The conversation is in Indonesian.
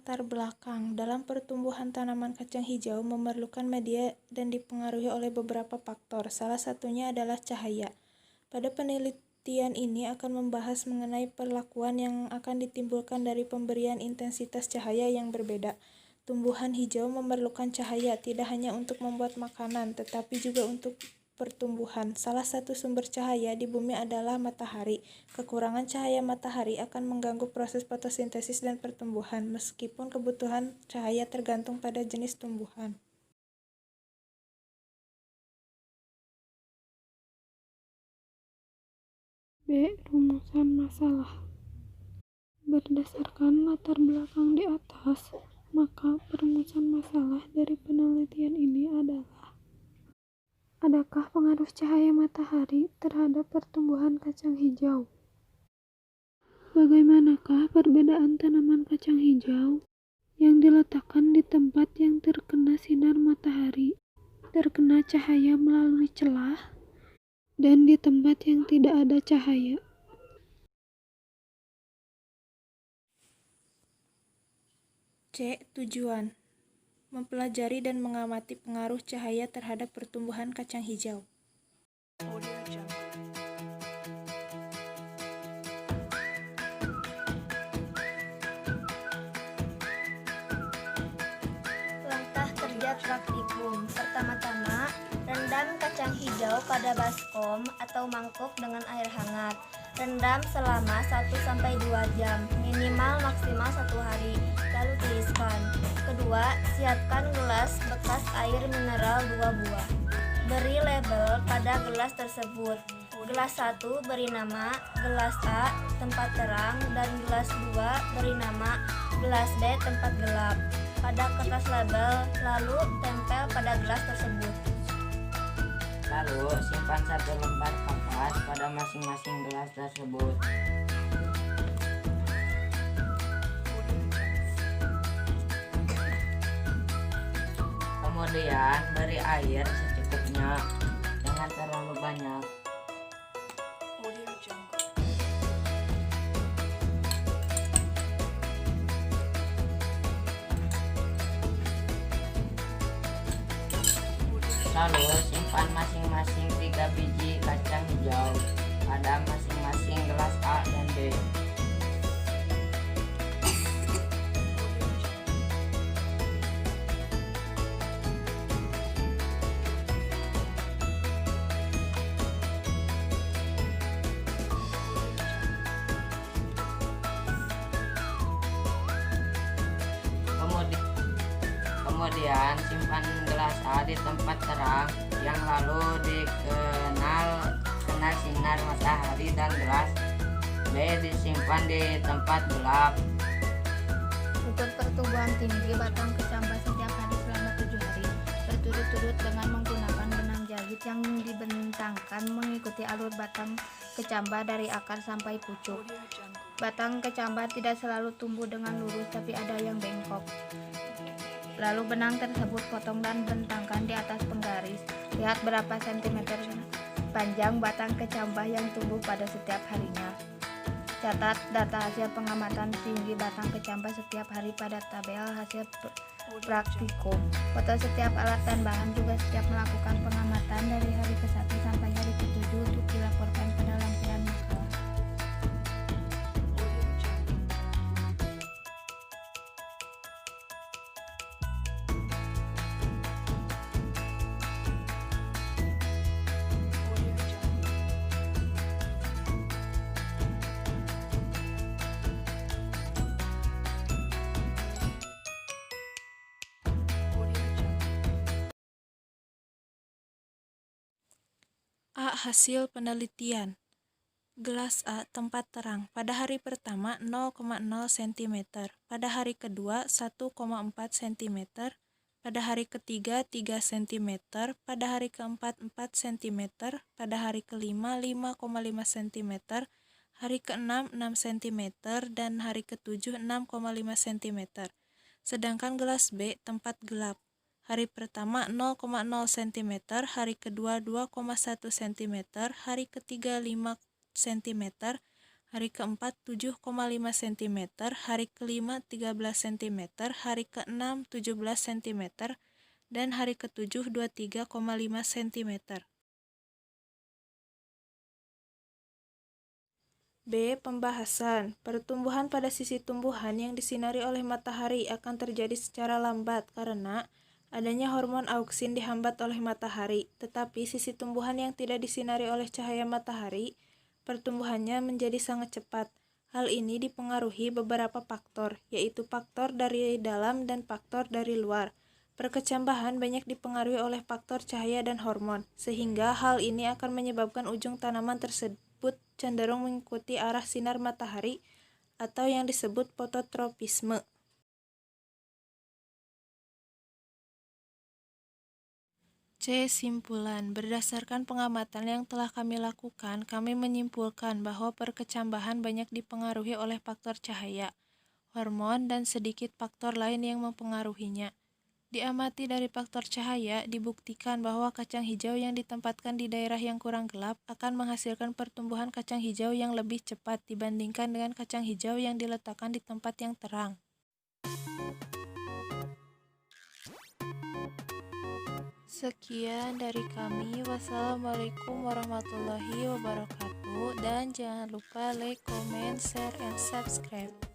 latar belakang. Dalam pertumbuhan tanaman kacang hijau memerlukan media dan dipengaruhi oleh beberapa faktor. Salah satunya adalah cahaya. Pada penelitian ini akan membahas mengenai perlakuan yang akan ditimbulkan dari pemberian intensitas cahaya yang berbeda. Tumbuhan hijau memerlukan cahaya tidak hanya untuk membuat makanan, tetapi juga untuk pertumbuhan. Salah satu sumber cahaya di bumi adalah matahari. Kekurangan cahaya matahari akan mengganggu proses fotosintesis dan pertumbuhan, meskipun kebutuhan cahaya tergantung pada jenis tumbuhan. B. Rumusan masalah. Berdasarkan latar belakang di atas, maka perumusan masalah dari penelitian ini adalah: adakah pengaruh cahaya matahari terhadap pertumbuhan kacang hijau? Bagaimanakah perbedaan tanaman kacang hijau yang diletakkan di tempat yang terkena sinar matahari, terkena cahaya melalui celah, dan di tempat yang tidak ada cahaya? C. Tujuan: mempelajari dan mengamati pengaruh cahaya terhadap pertumbuhan kacang hijau. Langkah kerja praktikum. Pertama-tama, rendam kacang hijau pada baskom atau mangkuk dengan air hangat. Rendam selama 1-2 jam, minimal maksimal 1 hari, lalu tiriskan. Kedua, siapkan gelas bekas air mineral 2 buah. Beri label pada gelas tersebut. Gelas 1 beri nama gelas A tempat terang dan gelas 2 beri nama gelas B tempat gelap pada kertas label, lalu tempel pada gelas tersebut. Lalu simpan 1 lembar kapas pada masing-masing gelas tersebut. Kemudian beri air secukupnya, jangan terlalu banyak. Lalu simpan masing-masing 3 biji kacang hijau pada masing-masing gelas A dan B. Kemudian simpan gelas A di tempat terang yang lalu kena sinar matahari, dan gelas B disimpan di tempat gelap. Untuk pertumbuhan tinggi batang kecambah setiap hari selama 7 hari berturut-turut dengan menggunakan benang jahit yang dibentangkan mengikuti alur batang kecambah dari akar sampai pucuk. Batang kecambah tidak selalu tumbuh dengan lurus, tapi ada yang bengkok. Lalu benang tersebut potong dan bentangkan di atas penggaris. Lihat berapa sentimeter panjang batang kecambah yang tumbuh pada setiap harinya. Catat data hasil pengamatan tinggi batang kecambah setiap hari pada tabel hasil praktikum. Foto setiap alat dan bahan juga setiap melakukan pengamatan dari hari ke-1 sampai hari ke-7 untuk dilaporkan pada lampiran makalah. A. Hasil penelitian. Gelas A tempat terang. Pada hari pertama 0,0 cm, pada hari kedua 1,4 cm, pada hari ketiga 3 cm, pada hari keempat 4 cm, pada hari kelima 5,5 cm, hari keenam 6 cm, dan hari ketujuh 6,5 cm. Sedangkan gelas B tempat gelap. Hari pertama 0,0 cm, hari kedua 2,1 cm, hari ketiga 5 cm, hari keempat 7,5 cm, hari kelima 13 cm, hari keenam 17 cm, dan hari ketujuh 23,5 cm. B. Pembahasan. Pertumbuhan pada sisi tumbuhan yang disinari oleh matahari akan terjadi secara lambat karena adanya hormon auksin dihambat oleh matahari, tetapi sisi tumbuhan yang tidak disinari oleh cahaya matahari, pertumbuhannya menjadi sangat cepat. Hal ini dipengaruhi beberapa faktor, yaitu faktor dari dalam dan faktor dari luar. Perkecambahan banyak dipengaruhi oleh faktor cahaya dan hormon, sehingga hal ini akan menyebabkan ujung tanaman tersebut cenderung mengikuti arah sinar matahari atau yang disebut fototropisme. C. Simpulan. Berdasarkan pengamatan yang telah kami lakukan, kami menyimpulkan bahwa perkecambahan banyak dipengaruhi oleh faktor cahaya, hormon, dan sedikit faktor lain yang mempengaruhinya. Diamati dari faktor cahaya, dibuktikan bahwa kacang hijau yang ditempatkan di daerah yang kurang gelap akan menghasilkan pertumbuhan kacang hijau yang lebih cepat dibandingkan dengan kacang hijau yang diletakkan di tempat yang terang. Sekian dari kami. Wassalamualaikum warahmatullahi wabarakatuh. Dan jangan lupa like, comment, share, and subscribe.